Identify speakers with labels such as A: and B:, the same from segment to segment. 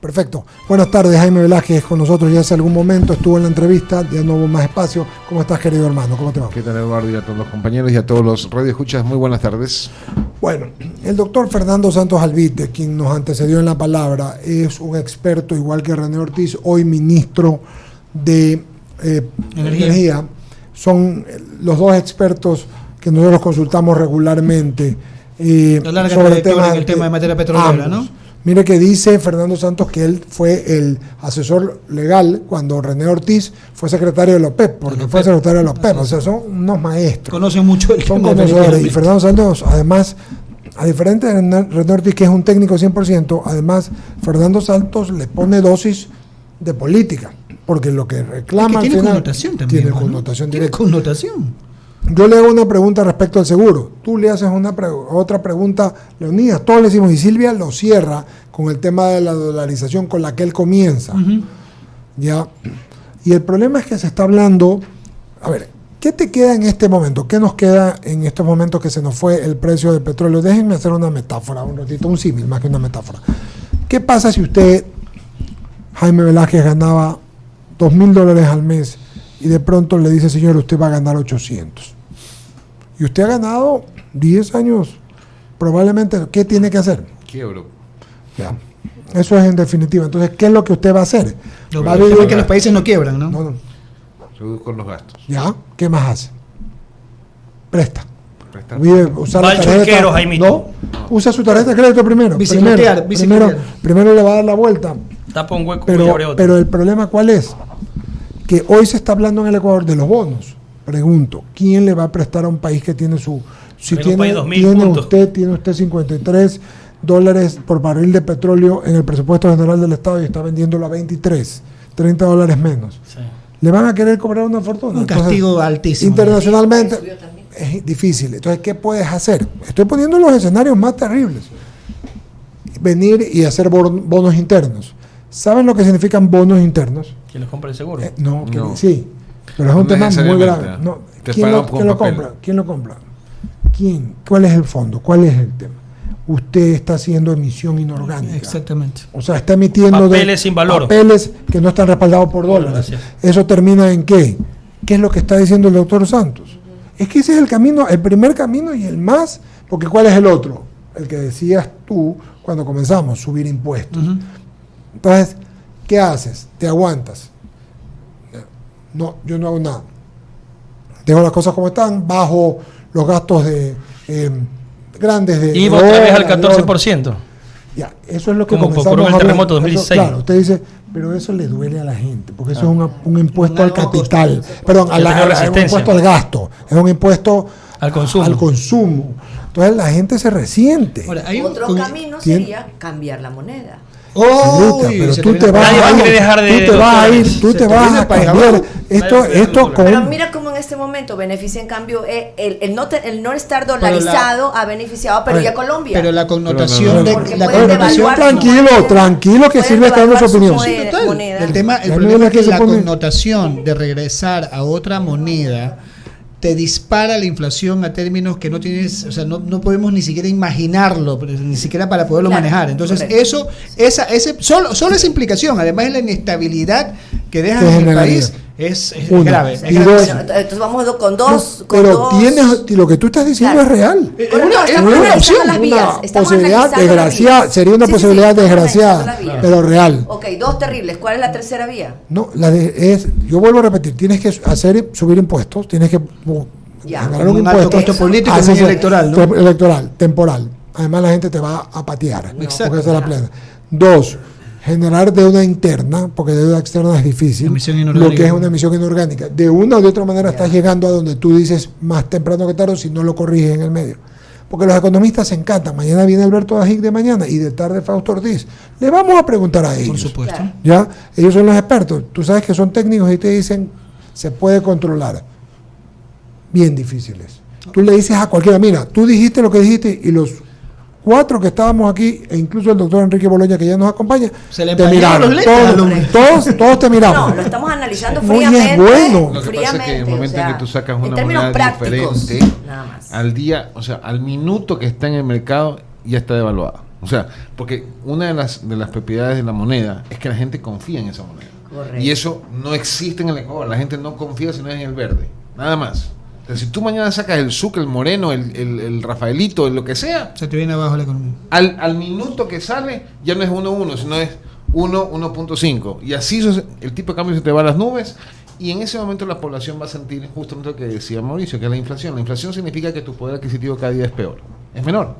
A: Perfecto. Buenas tardes, Jaime Velázquez con nosotros ya hace algún momento, estuvo en la entrevista, ya no hubo más espacio. ¿Cómo estás, querido hermano? ¿Cómo te va?
B: ¿Qué tal, Eduardo? Y a todos los compañeros y a todos los radioescuchas, muy buenas tardes.
A: Bueno, el doctor Fernando Santos Alvite, quien nos antecedió en la palabra, es un experto, igual que René Ortiz, hoy ministro de Energía. Son los dos expertos que nosotros consultamos regularmente
C: sobre el tema de materia petrolera, ambos. ¿No?
A: Mire que dice Fernando Santos que él fue el asesor legal cuando René Ortiz fue secretario de la OPEP, porque fue secretario de la OPEP, o sea, son unos maestros.
C: Conocen mucho el
A: tema. Son conocedores. Y Fernando Santos, además, a diferencia de René Ortiz, que es un técnico 100%, además, Fernando Santos le pone dosis de política, porque lo que reclama...
C: Es que tiene connotación también.
A: Tiene connotación directa.
C: Tiene connotación.
A: Yo le hago una pregunta respecto al seguro. Tú le haces otra pregunta, Leonidas. Todos le decimos, y Silvia lo cierra con el tema de la dolarización con la que él comienza. ¿Ya? Y el problema es que se está hablando... A ver, ¿qué te queda en este momento? ¿Qué nos queda en estos momentos que se nos fue el precio del petróleo? Déjenme hacer una metáfora, un ratito, un símil más que una metáfora. ¿Qué pasa si usted, Jaime Velázquez, ganaba $2,000 al mes y de pronto le dice, señor, usted va a ganar 800? Y usted ha ganado 10 años, probablemente, ¿qué tiene que hacer?
B: Quiebro.
A: Ya. Eso es en definitiva. Entonces, ¿qué es lo que usted va a hacer?
C: Va a ver que los países no quiebran, ¿no?
A: No.
B: Reduzco los gastos.
A: ¿Ya? ¿Qué más hace? Presta.
D: Usar la tarjeta,
A: no, usa su tarjeta de crédito primero. Primero le va a dar la vuelta.
D: Tapa un hueco
A: pero,
D: y abre otro.
A: Pero el problema, ¿cuál es? Que hoy se está hablando en el Ecuador de los bonos. Pregunto, ¿quién le va a prestar a un país que tiene su... Si tiene usted $53 por barril de petróleo en el presupuesto general del Estado y está vendiéndolo a 23, $30 menos. Sí. ¿Le van a querer cobrar una fortuna?
C: Un castigo altísimo.
A: Internacionalmente es difícil. Entonces, ¿qué puedes hacer? Estoy poniendo los escenarios más terribles. Venir y hacer bonos internos. ¿Saben lo que significan bonos internos?
D: ¿Quién los compra el seguro?
A: No. Sí. Pero es un tema muy grave. No. ¿Quién lo compra? ¿Quién lo compra? ¿Quién? ¿Cuál es el fondo? ¿Cuál es el tema? Usted está haciendo emisión inorgánica.
C: Exactamente.
A: O sea, está emitiendo
D: papeles sin valor.
A: Papeles que no están respaldados por dólares. Gracias. ¿Eso termina en qué? ¿Qué es lo que está diciendo el doctor Santos? Es que ese es el camino, el primer camino y el más, porque ¿cuál es el otro? El que decías tú cuando comenzamos, subir impuestos. Entonces, ¿qué haces? Te aguantas. No, yo no hago nada. Dejo las cosas como están, bajo los gastos de grandes de...
D: Y otra vez al 14%.
A: Ya, eso es lo que
D: como
A: comenzamos
D: ocurrió en el terremoto 2006.
A: Eso, claro, usted dice, pero eso le duele a la gente, porque eso es un impuesto al capital, perdón, es un impuesto al gasto, es un impuesto al consumo. Entonces la gente se resiente.
E: Ahora, otro camino sería cambiar la moneda.
A: Pero tú te vas a cambiar esto con...
E: Pero mira cómo en este momento beneficia, en cambio, el no estar dolarizado ha beneficiado a Perú y a Colombia.
C: Pero la connotación
A: tranquilo que Silvia está dando su opinión.
C: El problema es que la connotación de regresar a otra moneda te dispara la inflación a términos que no tienes, o sea, no podemos ni siquiera imaginarlo, ni siquiera para poderlo manejar. Entonces, solo esa implicación, además de la inestabilidad que deja en el país, es grave.
E: Entonces vamos con dos.
A: Tienes, lo que tú estás diciendo es real.
E: Es una opción.
A: Posibilidad desgraciada, sería una posibilidad desgraciada, pero real.
E: Ok, dos terribles. ¿Cuál es la tercera vía?
A: No, yo vuelvo a repetir, tienes que subir impuestos, tienes que generar un impuesto
C: político y electoral, ¿no?
A: Electoral, temporal. Además la gente te va a patear, porque esa es la plena. Dos, generar deuda interna, porque deuda externa es difícil, lo que es una emisión inorgánica. De una o de otra manera estás llegando a donde tú dices más temprano que tarde si no lo corriges en el medio. Porque los economistas se encantan. Mañana viene Alberto Dajic de mañana y de tarde Fausto Ortiz. Le vamos a preguntar a ellos.
C: Por supuesto.
A: ¿Ya? Ellos son los expertos. Tú sabes que son técnicos y te dicen, se puede controlar. Bien difíciles. Tú le dices a cualquiera, mira, tú dijiste lo que dijiste y los 4 que estábamos aquí, e incluso el doctor Enrique Boloña, que ya nos acompaña,
C: se le
A: te miraron. Todos te miramos.
E: No, lo estamos analizando fríamente.
A: Muy bueno.
B: Lo que pasa es que en el momento en que tú sacas una moneda diferente, al día, o sea, al minuto que está en el mercado, ya está devaluada. O sea, porque una de las propiedades de la moneda es que la gente confía en esa moneda.
E: Correcto.
B: Y eso no existe en el Ecuador. La gente no confía si no es en el verde. Nada más. Entonces, si tú mañana sacas el Zuc, el Moreno, el Rafaelito, lo que sea,
C: Se te viene abajo la economía.
B: al minuto que sale ya no es 1.1, sino es 1.5. Y así el tipo de cambio se te va a las nubes. Y en ese momento la población va a sentir justamente lo que decía Mauricio, que es la inflación. La inflación significa que tu poder adquisitivo cada día es peor. Es menor.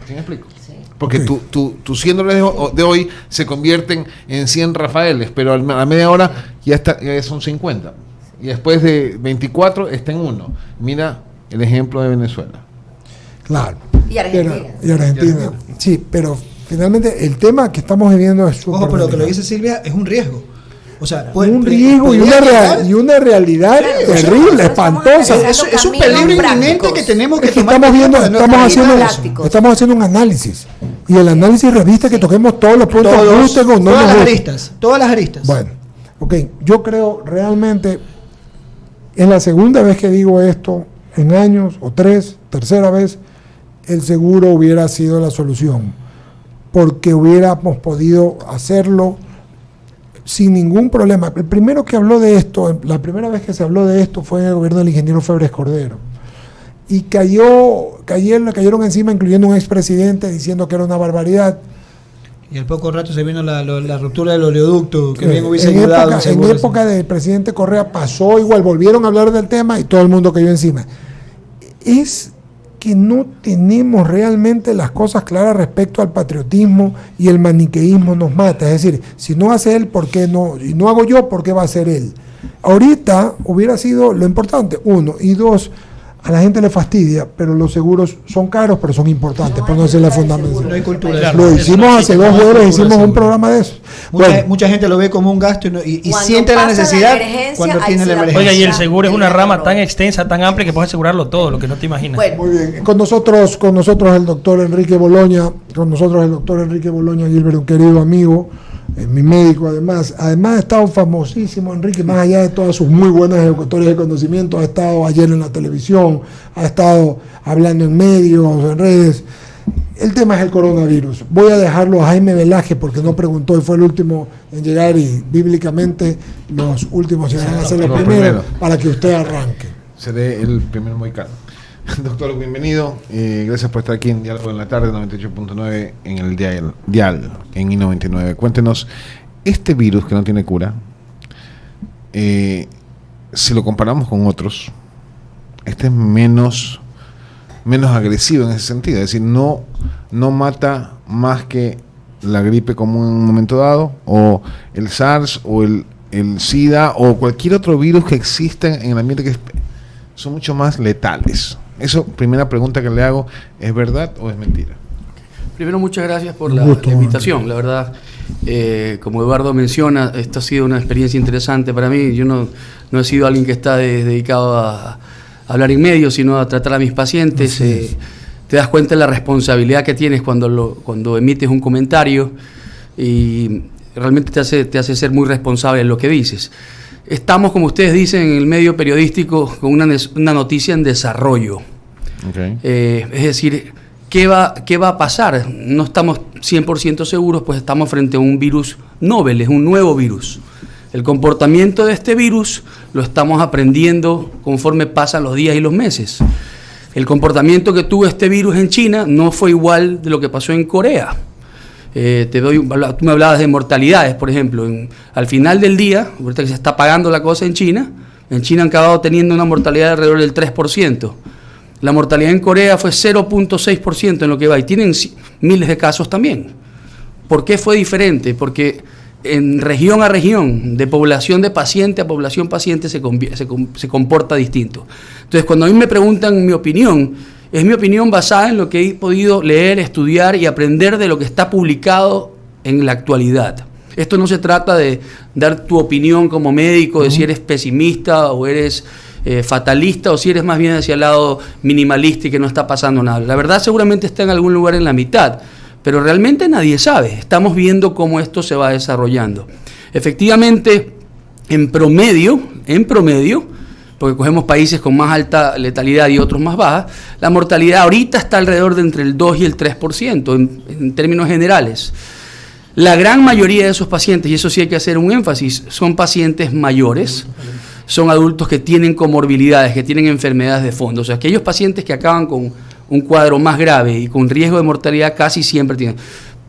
B: ¿Sí me explico?
E: Sí.
B: Porque tus 100 dólares de hoy se convierten en 100 Rafaeles, pero a media hora ya son 50. Y después de 24 está en 1. Mira el ejemplo de Venezuela.
A: Claro.
E: Y Argentina.
A: Y Argentina. Sí, pero finalmente el tema que estamos viviendo es súper
C: Ojo, pero lo que lo
A: delicado.
C: dice Silvia es un riesgo. O sea,
A: Un riesgo y una realidad terrible, espantosa.
C: Es un peligro inminente que tenemos que
A: Es que
C: tomar.
A: estamos haciendo un análisis. Y el análisis reviste que toquemos todos los puntos justos con no
C: todas
A: nos
C: las
A: gusten.
C: aristas, todas las aristas.
A: Bueno, ok, yo creo realmente, es la segunda vez que digo esto en años, o tercera vez, el seguro hubiera sido la solución, porque hubiéramos podido hacerlo sin ningún problema. El primero que habló de esto, la primera vez que se habló de esto fue en el gobierno del ingeniero Febres Cordero. Y cayeron encima, incluyendo un expresidente, diciendo que era una barbaridad.
C: Y al poco rato se vino la ruptura del oleoducto, que bien hubiese
A: en
C: ayudado.
A: época del presidente Correa pasó igual, volvieron a hablar del tema y todo el mundo cayó encima. Es que no tenemos realmente las cosas claras respecto al patriotismo, y el maniqueísmo nos mata. Es decir, si no hace él, ¿por qué no? Y no hago yo, ¿por qué va a hacer él? Ahorita hubiera sido lo importante, 1, y 2, a la gente le fastidia, pero los seguros son caros, pero son importantes, por no decir la fundamental.
C: No hay cultura.
D: Claro,
A: Lo
D: eso
A: hicimos
D: no
A: hace
D: existe,
A: 2
D: no hay
A: jueves,
D: cultura
A: hicimos un
D: segura.
A: programa de eso.
C: Mucha gente lo ve como un gasto y
E: Cuando
C: siente la
E: pasa la
C: necesidad
E: emergencia,
C: cuando
E: ahí
C: tiene
E: se
C: la
E: da
C: emergencia.
D: Oiga, y el
E: Esa-
D: seguro es una
E: el
D: rama
E: error.
D: tan extensa, tan amplia, que puedes asegurarlo todo, lo que no te imaginas.
E: Bueno,
A: Muy bien, con nosotros el doctor Enrique Boloña, Gilbert, un querido amigo, mi médico además ha estado famosísimo, Enrique, más allá de todas sus muy buenas ejecutorias de conocimiento, ha estado ayer en la televisión, ha estado hablando en medios, en redes. El tema es el coronavirus. Voy a dejarlo a Jaime Velázquez porque no preguntó y fue el último en llegar, y bíblicamente los últimos llegarán a ser los primeros, para que usted arranque.
B: Seré el primer mohicano. Doctor, bienvenido. Gracias por estar aquí en Diálogo en la Tarde, 98.9 en el dial en I99. Cuéntenos, este virus que no tiene cura, si lo comparamos con otros, este es menos agresivo en ese sentido. Es decir, no mata más que la gripe común en un momento dado, o el SARS, o el SIDA, o cualquier otro virus que exista en el ambiente, que son mucho más letales. Eso, primera pregunta que le hago, ¿es verdad o es mentira?
F: Primero, muchas gracias por la invitación. La verdad, como Eduardo menciona, esta ha sido una experiencia interesante para mí. Yo no he sido alguien que está dedicado a hablar en medios, sino a tratar a mis pacientes. Te das cuenta de la responsabilidad que tienes cuando emites un comentario, y realmente te hace ser muy responsable en lo que dices. Estamos, como ustedes dicen, en el medio periodístico con una noticia en desarrollo.
B: Okay.
F: Es decir, ¿qué va a pasar? No estamos 100% seguros, pues estamos frente a un virus novel, es un nuevo virus. El comportamiento de este virus lo estamos aprendiendo conforme pasan los días y los meses. El comportamiento que tuvo este virus en China no fue igual de lo que pasó en Corea. Tú me hablabas de mortalidades, por ejemplo. Al final del día, ahorita que se está pagando la cosa en China han acabado teniendo una mortalidad de alrededor del 3%. La mortalidad en Corea fue 0.6% en lo que va, y tienen miles de casos también. ¿Por qué fue diferente? Porque en región a región, de población de paciente a población paciente, se comporta distinto. Entonces, cuando a mí me preguntan mi opinión, es mi opinión basada en lo que he podido leer, estudiar y aprender de lo que está publicado en la actualidad. Esto no se trata de dar tu opinión como médico, de si eres pesimista o eres fatalista, o si eres más bien hacia el lado minimalista y que no está pasando nada. La verdad seguramente está en algún lugar en la mitad, pero realmente nadie sabe. Estamos viendo cómo esto se va desarrollando. Efectivamente, en promedio, porque cogemos países con más alta letalidad y otros más baja, la mortalidad ahorita está alrededor de entre el 2 y el 3% en términos generales. La gran mayoría de esos pacientes, y eso sí hay que hacer un énfasis, son pacientes mayores, son adultos que tienen comorbilidades, que tienen enfermedades de fondo. O sea, aquellos pacientes que acaban con un cuadro más grave y con riesgo de mortalidad casi siempre tienen.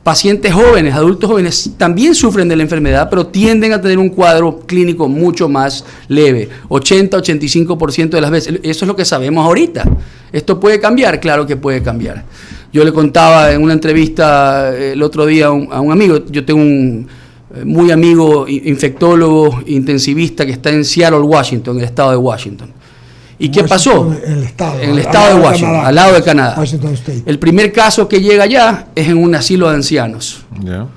F: Pacientes jóvenes, adultos jóvenes, también sufren de la enfermedad, pero tienden a tener un cuadro clínico mucho más leve, 80-85% de las veces. Eso es lo que sabemos ahorita. ¿Esto puede cambiar? Claro que puede cambiar. Yo le contaba en una entrevista el otro día a un amigo, yo tengo un muy amigo infectólogo intensivista que está en Seattle, Washington, en el estado de Washington. ¿Y qué pasó?
A: En el
F: estado de Washington,
A: Canadá,
F: al lado de Canadá.
A: Washington State.
F: El primer caso que llega allá es en un asilo de ancianos.
B: Yeah.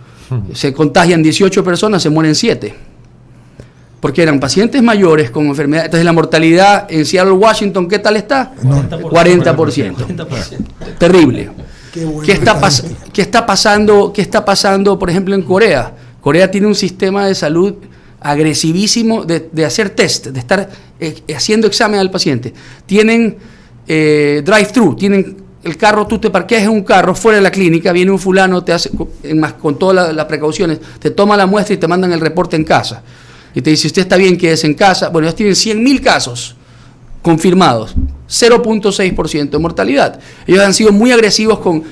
F: Se contagian 18 personas, se mueren 7. Porque eran pacientes mayores con enfermedad. Entonces la mortalidad en Seattle, Washington, ¿qué tal está? 40%. Terrible. ¿Qué está pasando, por ejemplo, en Corea? Corea tiene un sistema de salud agresivísimo de hacer test, de estar haciendo examen al paciente. Tienen drive-thru, tienen el carro, tú te parqueas en un carro fuera de la clínica, viene un fulano, te hace con todas las precauciones, te toma la muestra y te mandan el reporte en casa. Y te dice, usted está bien, quédese en casa. Bueno, ellos tienen 100.000 casos confirmados, 0.6% de mortalidad. Ellos han sido muy agresivos con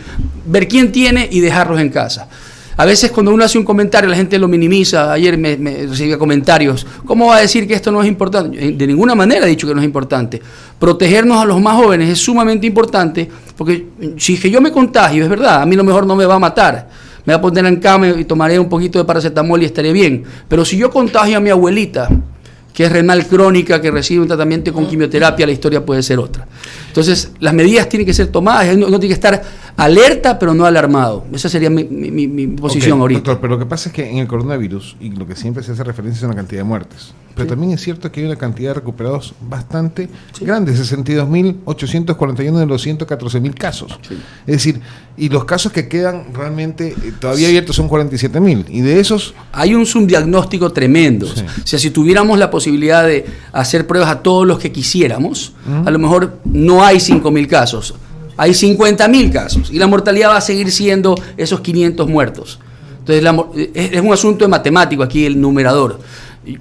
F: ver quién tiene y dejarlos en casa. A veces cuando uno hace un comentario la gente lo minimiza. Ayer me recibía comentarios. ¿Cómo va a decir que esto no es importante? De ninguna manera he dicho que no es importante. Protegernos a los más jóvenes es sumamente importante porque si que yo me contagio, es verdad, a mí lo mejor no me va a matar. Me va a poner en cama y tomaré un poquito de paracetamol y estaré bien. Pero si yo contagio a mi abuelita, que es renal crónica, que recibe un tratamiento con quimioterapia, la historia puede ser otra. Entonces, las medidas tienen que ser tomadas, uno tiene que estar alerta, pero no alarmado. Esa sería mi posición ahorita.
B: Doctor, pero lo que pasa es que en el coronavirus, y lo que siempre se hace referencia es a la cantidad de muertes, pero también es cierto que hay una cantidad de recuperados bastante grande, 62.841 de los 114.000 casos. Sí. Es decir, y los casos que quedan realmente todavía abiertos son 47.000, y de esos...
F: Hay un subdiagnóstico tremendo. Sí. O sea, si tuviéramos la posibilidad de hacer pruebas a todos los que quisiéramos, a lo mejor no hay 5.000 casos, hay 50.000 casos, y la mortalidad va a seguir siendo esos 500 muertos. Entonces, es un asunto de matemático aquí el numerador.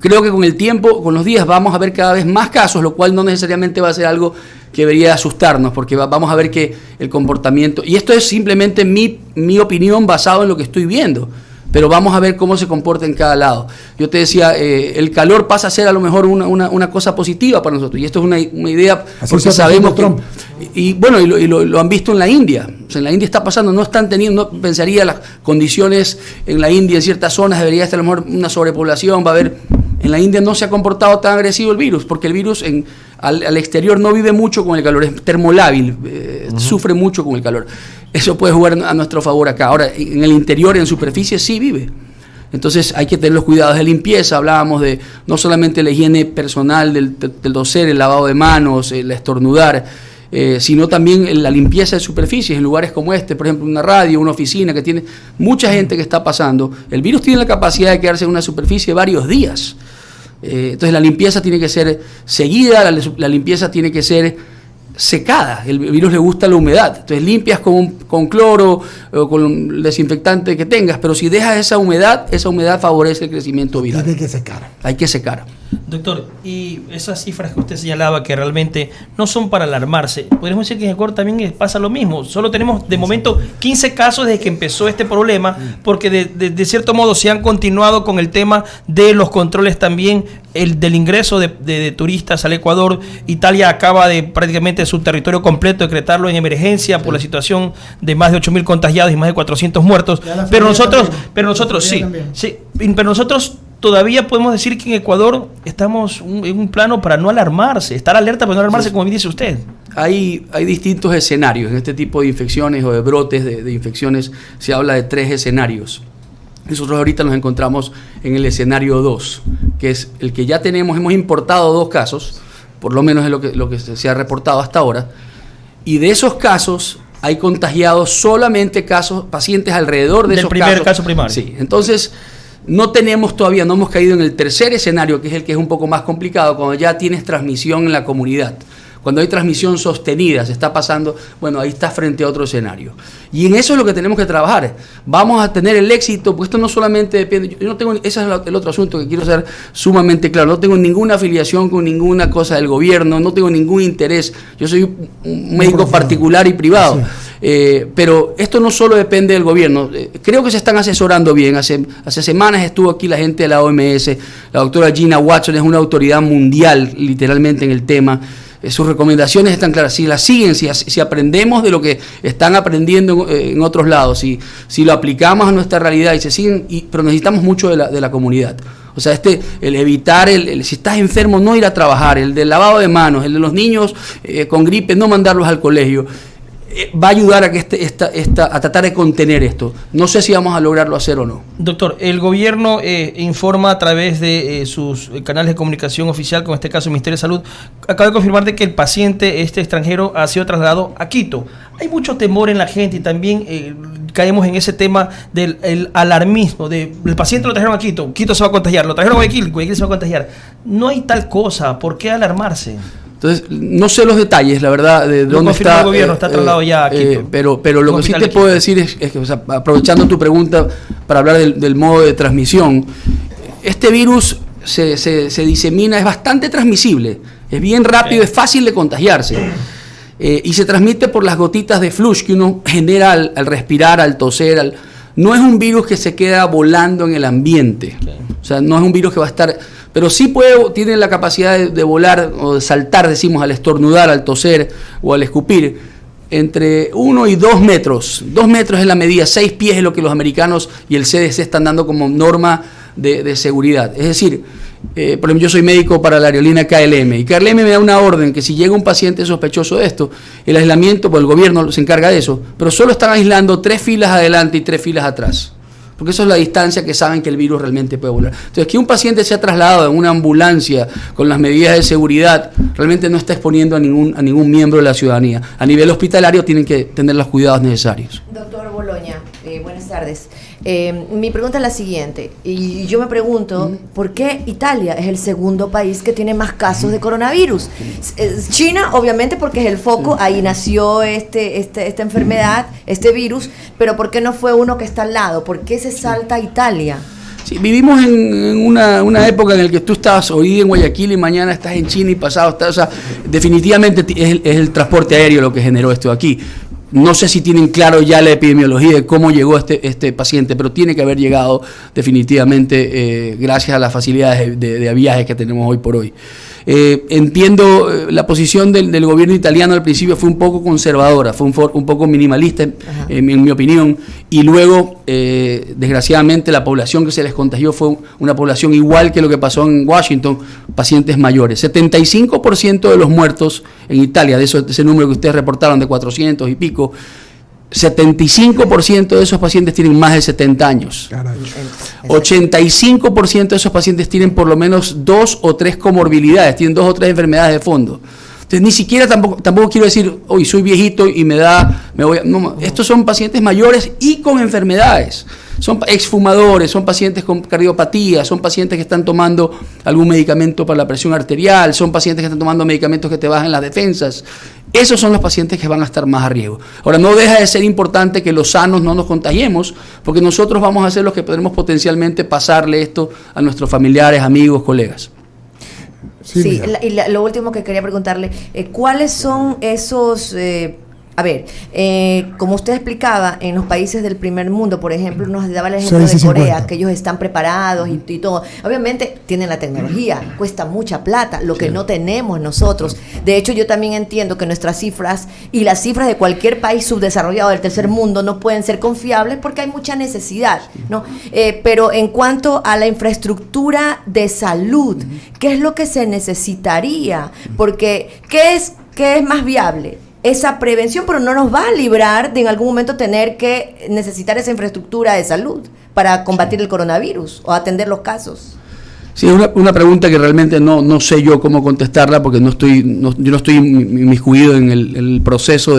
F: Creo que con el tiempo, con los días, vamos a ver cada vez más casos, lo cual no necesariamente va a ser algo que debería asustarnos, porque vamos a ver que el comportamiento, y esto es simplemente mi opinión basado en lo que estoy viendo, pero vamos a ver cómo se comporta en cada lado. Yo te decía, el calor pasa a ser a lo mejor una cosa positiva para nosotros, y esto es una idea, así porque sabemos que... Y bueno, lo han visto en la India. O sea, en la India está pasando, no están teniendo, no pensaría las condiciones en la India, en ciertas zonas, debería estar a lo mejor una sobrepoblación, va a haber... En la India no se ha comportado tan agresivo el virus, porque el virus al exterior no vive mucho con el calor, es termolábil, sufre mucho con el calor. Eso puede jugar a nuestro favor acá. Ahora, en el interior, en superficie, sí vive. Entonces hay que tener los cuidados de limpieza. Hablábamos de no solamente la higiene personal del toser, el lavado de manos, el estornudar, sino también la limpieza de superficies en lugares como este, por ejemplo una radio, una oficina que tiene mucha gente que está pasando. El virus tiene la capacidad de quedarse en una superficie varios días. Entonces la limpieza tiene que ser seguida, la limpieza tiene que ser secada. El virus le gusta la humedad, entonces limpias con cloro o con el desinfectante que tengas, pero si dejas esa humedad favorece el crecimiento viral. Hay que secar.
D: Doctor, y esas cifras que usted señalaba que realmente no son para alarmarse, podríamos decir que en Ecuador también pasa lo mismo. Solo tenemos de momento 15 casos desde que empezó este problema, porque de cierto modo se han continuado con el tema de los controles también, del ingreso de turistas al Ecuador. Italia acaba de prácticamente su territorio completo decretarlo en emergencia por la situación de más de 8.000 contagiados y más de 400 muertos. Pero nosotros todavía podemos decir que en Ecuador estamos en un plano para no alarmarse, estar alerta para no alarmarse, como dice usted.
F: Hay distintos escenarios en este tipo de infecciones o de brotes de infecciones. Se habla de 3 escenarios. Nosotros ahorita nos encontramos en el escenario 2, que es el que ya tenemos. Hemos importado 2 casos, por lo menos es lo que se ha reportado hasta ahora, y de esos casos hay contagiados solamente pacientes alrededor de esos casos.
D: Del primer caso primario.
F: Sí, entonces... No hemos caído en el tercer escenario, que es el que es un poco más complicado, cuando ya tienes transmisión en la comunidad. Cuando hay transmisión sostenida, se está pasando, bueno, ahí está frente a otro escenario. Y en eso es lo que tenemos que trabajar. Vamos a tener el éxito, pues esto no solamente depende, yo no tengo, ese es el otro asunto que quiero ser sumamente claro, no tengo ninguna afiliación con ninguna cosa del gobierno, no tengo ningún interés, yo soy un médico particular y privado. Sí. Pero esto no solo depende del gobierno, creo que se están asesorando bien. Hace semanas estuvo aquí la gente de la OMS, la doctora Gina Watson es una autoridad mundial literalmente en el tema. Sus recomendaciones están claras, si las siguen, si aprendemos de lo que están aprendiendo en otros lados, si lo aplicamos a nuestra realidad y se siguen, pero necesitamos mucho de la comunidad. O sea, el evitar, si estás enfermo, no ir a trabajar, el del lavado de manos, el de los niños con gripe, no mandarlos al colegio, va a ayudar a que a tratar de contener esto. No sé si vamos a lograrlo hacer o no.
D: Doctor, el gobierno informa a través de sus canales de comunicación oficial, como en este caso el Ministerio de Salud, acaba de confirmar de que el paciente extranjero ha sido trasladado a Quito. Hay mucho temor en la gente y también caemos en ese tema del alarmismo, el paciente lo trajeron a Quito, Quito se va a contagiar, lo trajeron a Guayaquil se va a contagiar. No hay tal cosa, ¿por qué alarmarse?
F: Entonces, no sé los detalles, la verdad, de dónde está.
D: El gobierno está trasladado ya a Quito.
F: Pero lo que sí te puedo decir es que, o sea, aprovechando tu pregunta para hablar del modo de transmisión, este virus se disemina, es bastante transmisible, es bien rápido, es fácil de contagiarse. Y se transmite por las gotitas de flush que uno genera al respirar, al toser. No es un virus que se queda volando en el ambiente. O sea, no es un virus que va a estar... Pero sí tiene la capacidad de volar o de saltar, decimos, al estornudar, al toser o al escupir, entre 1 y 2 metros. 2 metros es la medida, 6 pies es lo que los americanos y el CDC están dando como norma de seguridad. Es decir, por ejemplo, yo soy médico para la aerolínea KLM y KLM me da una orden que si llega un paciente sospechoso de esto, el aislamiento, pues el gobierno se encarga de eso, pero solo están aislando 3 filas adelante y 3 filas atrás. Porque eso es la distancia que saben que el virus realmente puede volar. Entonces, que un paciente sea trasladado en una ambulancia con las medidas de seguridad realmente no está exponiendo a ningún miembro de la ciudadanía. A nivel hospitalario tienen que tener los cuidados necesarios.
E: Doctor Boloña, buenas tardes. Mi pregunta es la siguiente, y yo me pregunto, ¿por qué Italia es el segundo país que tiene más casos de coronavirus? China, obviamente, porque es el foco, ahí nació esta enfermedad, este virus, pero ¿por qué no fue uno que está al lado? ¿Por qué se salta a Italia?
F: Sí, vivimos en una época en la que tú estabas hoy en Guayaquil y mañana estás en China y pasado estás, o sea, definitivamente es el transporte aéreo lo que generó esto aquí. No sé si tienen claro ya la epidemiología de cómo llegó este paciente, pero tiene que haber llegado definitivamente gracias a las facilidades de viajes que tenemos hoy por hoy. Entiendo la posición del gobierno italiano al principio fue un poco conservadora, fue un poco minimalista en mi opinión, y luego desgraciadamente la población que se les contagió fue una población igual que lo que pasó en Washington, pacientes mayores. 75% de los muertos en Italia, de ese número que ustedes reportaron de 400 y pico, 75% de esos pacientes tienen más de 70 años. 85% de esos pacientes tienen por lo menos 2 o 3 comorbilidades, tienen 2 o 3 enfermedades de fondo. Entonces ni siquiera tampoco quiero decir, hoy soy viejito y no, estos son pacientes mayores y con enfermedades. Son exfumadores, son pacientes con cardiopatía, son pacientes que están tomando algún medicamento para la presión arterial, son pacientes que están tomando medicamentos que te bajan las defensas. Esos son los pacientes que van a estar más a riesgo. Ahora, no deja de ser importante que los sanos no nos contagiemos, porque nosotros vamos a ser los que podremos potencialmente pasarle esto a nuestros familiares, amigos, colegas.
E: Sí, lo último que quería preguntarle, ¿cuáles son esos... como usted explicaba, en los países del primer mundo, por ejemplo, nos daba el ejemplo de Corea, que ellos están preparados y todo. Obviamente tienen la tecnología, cuesta mucha plata, lo que no tenemos nosotros. De hecho, yo también entiendo que nuestras cifras y las cifras de cualquier país subdesarrollado del tercer mundo no pueden ser confiables porque hay mucha necesidad, ¿no? Pero en cuanto a la infraestructura de salud, ¿qué es lo que se necesitaría? Porque, ¿qué es más viable? Esa prevención, pero no nos va a librar de en algún momento tener que necesitar esa infraestructura de salud para combatir el coronavirus o atender los casos.
F: Sí, es una pregunta que realmente no sé yo cómo contestarla porque yo no estoy inmiscuido en el proceso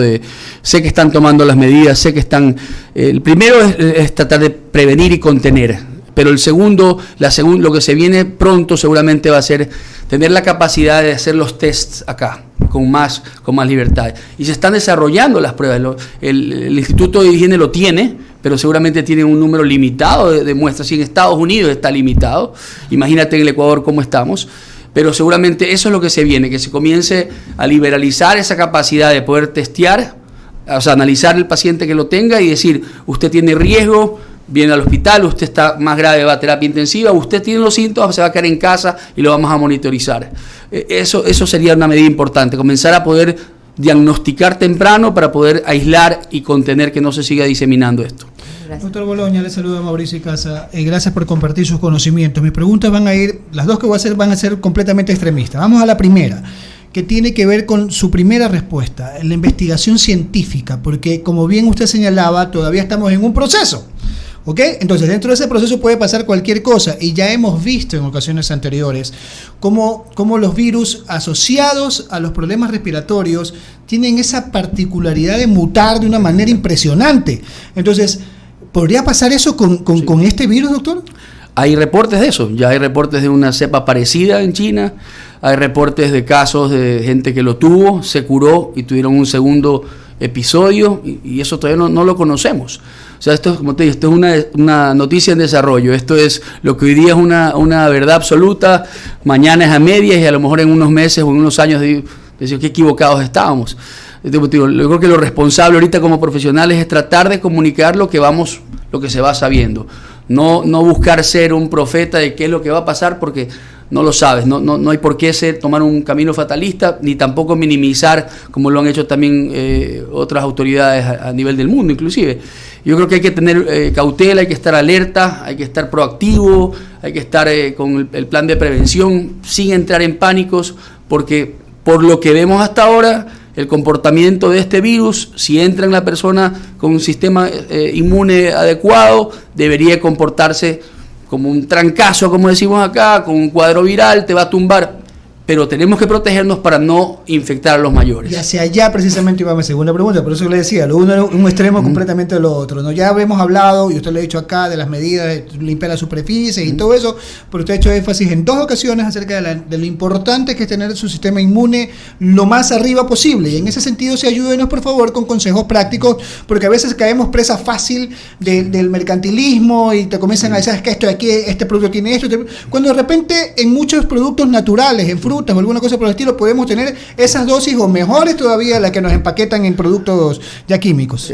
F: sé que están tomando las medidas, sé que están... el primero es tratar de prevenir y contener. Pero lo que se viene pronto seguramente va a ser tener la capacidad de hacer los tests acá, con más libertad. Y se están desarrollando las pruebas. El Instituto de Higiene lo tiene, pero seguramente tiene un número limitado de muestras. Si en Estados Unidos está limitado, imagínate en el Ecuador cómo estamos. Pero seguramente eso es lo que se viene, que se comience a liberalizar esa capacidad de poder testear, o sea, analizar el paciente que lo tenga y decir, usted tiene riesgo, viene al hospital, usted está más grave, va a terapia intensiva, usted tiene los síntomas, se va a quedar en casa y lo vamos a monitorizar. Eso sería una medida importante, comenzar a poder diagnosticar temprano para poder aislar y contener que no se siga diseminando esto.
C: Gracias. Doctor Boloña, le saluda Mauricio Icaza. Gracias por compartir sus conocimientos. Mis preguntas las dos que voy a hacer van a ser completamente extremistas. Vamos a la primera, que tiene que ver con su primera respuesta, en la investigación científica, porque como bien usted señalaba, todavía estamos en un proceso. ¿Ok? Entonces, dentro de ese proceso puede pasar cualquier cosa, y ya hemos visto en ocasiones anteriores cómo los virus asociados a los problemas respiratorios tienen esa particularidad de mutar de una manera impresionante. Entonces, ¿podría pasar eso con este virus, doctor?
F: Hay reportes de eso, ya hay reportes de una cepa parecida en China, hay reportes de casos de gente que lo tuvo, se curó y tuvieron un segundo episodio, y eso todavía no lo conocemos. O sea, esto, como te digo, esto es una noticia en desarrollo. Esto es lo que hoy día es una verdad absoluta, mañana es a medias y a lo mejor en unos meses o en unos años decir qué equivocados estábamos. Yo creo que lo responsable ahorita como profesionales es tratar de comunicar lo que se va sabiendo. No buscar ser un profeta de qué es lo que va a pasar porque no lo sabes. No hay por qué tomar un camino fatalista ni tampoco minimizar como lo han hecho también otras autoridades a nivel del mundo inclusive. Yo creo que hay que tener cautela, hay que estar alerta, hay que estar proactivo, hay que estar con el plan de prevención sin entrar en pánicos, porque por lo que vemos hasta ahora, el comportamiento de este virus, si entra en la persona con un sistema inmune adecuado, debería comportarse como un trancazo, como decimos acá, con un cuadro viral, te va a tumbar. Pero tenemos que protegernos para no infectar a los mayores.
C: Y hacia allá precisamente iba mi segunda pregunta, por eso le decía, lo uno es un extremo completamente de lo otro, ¿no? Ya hemos hablado, y usted le ha dicho acá, de las medidas de limpiar las superficies y todo eso, pero usted ha hecho énfasis en 2 ocasiones acerca de lo importante que es tener su sistema inmune lo más arriba posible, y en ese sentido sí ayúdenos por favor con consejos prácticos, porque a veces caemos presa fácil del mercantilismo y te comienzan a decir, es que esto de aquí, este producto tiene esto, cuando de repente en muchos productos naturales, en frutas o alguna cosa por el estilo, podemos tener esas dosis o mejores todavía las que nos empaquetan en productos ya químicos.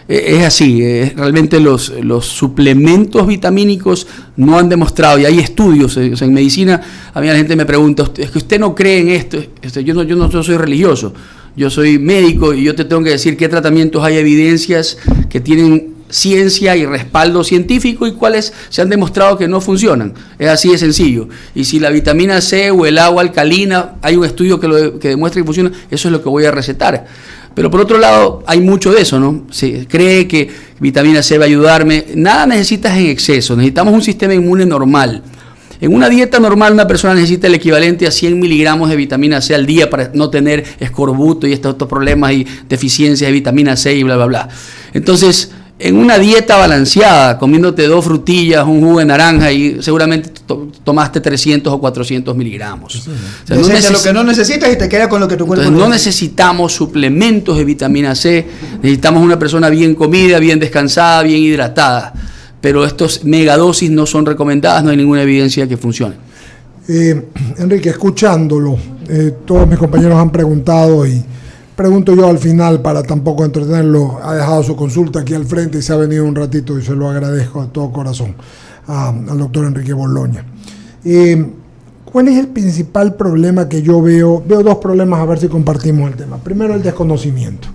F: Es así, realmente los suplementos vitamínicos no han demostrado, y hay estudios, o sea, en medicina a mí la gente me pregunta, es que usted no cree en esto. Yo no soy religioso, yo soy médico y yo te tengo que decir qué tratamientos hay evidencias que tienen ciencia y respaldo científico y cuáles se han demostrado que no funcionan. Es así de sencillo. Y si la vitamina C o el agua alcalina, hay un estudio que demuestra que funciona, eso es lo que voy a recetar. Pero por otro lado, hay mucho de eso, ¿no? Se cree que vitamina C va a ayudarme. Nada necesitas en exceso, necesitamos un sistema inmune normal. En una dieta normal una persona necesita el equivalente a 100 miligramos de vitamina C al día para no tener escorbuto y estos otros problemas y deficiencias de vitamina C y bla, bla, bla. Entonces, en una dieta balanceada, comiéndote 2 frutillas, un jugo de naranja y seguramente tomaste 300 o 400 miligramos.
C: Sí. O sea, lo que no necesitas y te queda con lo que tu cuerpo
F: no necesitamos suplementos de vitamina C, necesitamos una persona bien comida, bien descansada, bien hidratada. Pero estos megadosis no son recomendadas, no hay ninguna evidencia que funcione.
A: Enrique, escuchándolo, todos mis compañeros han preguntado y pregunto yo al final para tampoco entretenerlo. Ha dejado su consulta aquí al frente y se ha venido un ratito y se lo agradezco de todo corazón al doctor Enrique Boloña. ¿Cuál es el principal problema que yo veo? Veo 2 problemas, a ver si compartimos el tema. Primero, el desconocimiento.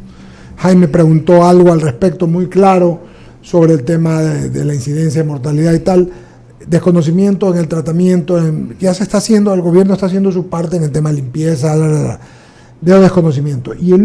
A: Jaime preguntó algo al respecto muy claro sobre el tema de la incidencia de mortalidad y tal. Desconocimiento en el tratamiento, ya se está haciendo, el gobierno está haciendo su parte en el tema de limpieza, de desconocimiento. Y el